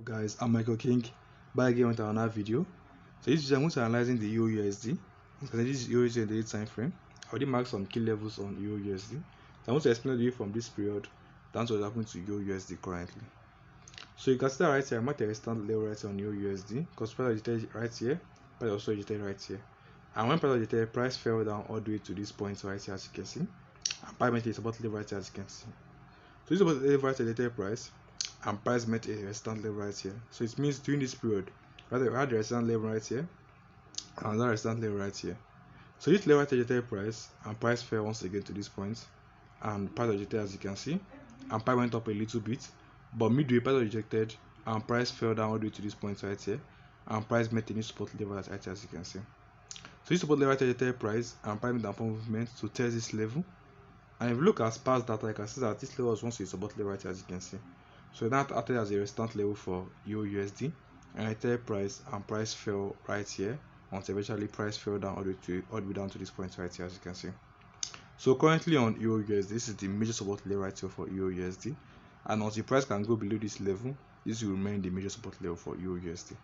Guys, I'm Michael King, back again with another video. So this video I'm going to analyzing the EURUSD. So this is EURUSD in the time frame. I already marked some key levels on EURUSD. So I'm going to explain to you from this period down to what happening to EURUSD currently. So you can see that right here, I marked a resistance level right here on EURUSD because price rejected right here, price also rejected right here. And when price rejected, price fell down all the way to this point right here, as you can see. And price met a support level right here, as you can see. So this support level right here, rejected price. And price met a resistance level right here. So it means during this period, we had the resistance level right here and another resistance level right here. So this level right here rejected price, and price fell once again to this point, and price rejected, as you can see, and price went up a little bit, but midway price rejected and price fell down all the way to this point right here, and price met a new support level right here, as you can see. So this support level right here rejected price, and price made an upward movement to test this level. And if you look at past data, you can see that this level was once a support level right here, as you can see. So that acted as a resistance level for EURUSD, and retail price and price fell right here until eventually price fell down all the way down to this point right here, as you can see. So currently on EURUSD, this is the major support level right here for EURUSD, and until price can go below this level, this will remain the major support level for EURUSD.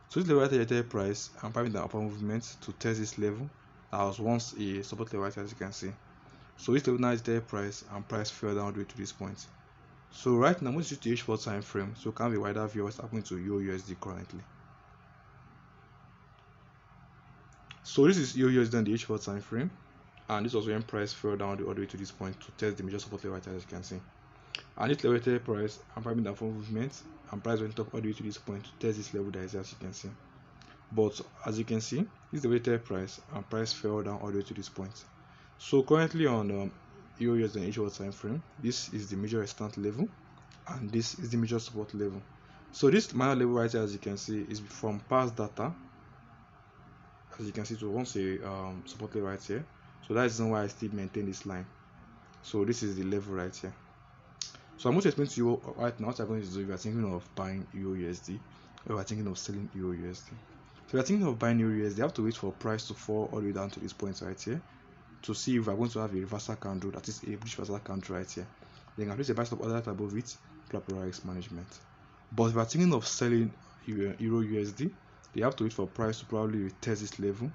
So this level right here, retail price and price made an upward movement to test this level that was once a support level right here, as you can see. So this level now is retail price and price fell down all the way to this point. So right now I'm going to use the H4 time frame so can be a wider view of what's happening to EURUSD currently. So this is EURUSD on the H4 time frame, and this was when price fell down all the way to this point to test the major support level right here, as you can see. And this level price and price made an upward movement, and price went up all the way to this point to test this level that is here, as you can see. But as you can see, this is the weighted price and price fell down all the way to this point. So currently on EURUSD and H4 time frame, this is the major resistance level and this is the major support level. So this minor level right here, as you can see, is from past data. As you can see, it was once a support level right here. So that is why I still maintain this line. So this is the level right here. So I'm going to explain to you right now what I'm going to do if you're thinking of buying EURUSD or you're thinking of selling EURUSD. So if you're thinking of buying EURUSD, you have to wait for price to fall all the way down to this point right here to see if we're going to have a reversal candle, that is a bullish reversal candle right here. Then you can place a buy stop order above it, Forex management. But if you're thinking of selling EURUSD, you have to wait for price to probably retest this level.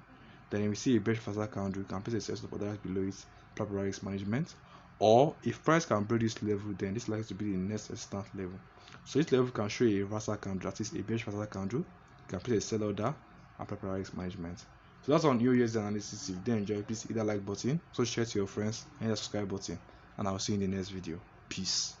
Then if you see a bearish reversal candle, you can place a sell stop order below it, Forex management. Or if price can break this level, then this is likely to be the next resistance level. So this level can show a reversal candle, that is a bearish reversal candle. You can place a sell order and Forex management. So that's on EURUSD analysis. If you did enjoy, please hit that like button, so share to your friends, and hit the subscribe button, and I'll see you in the next video. Peace.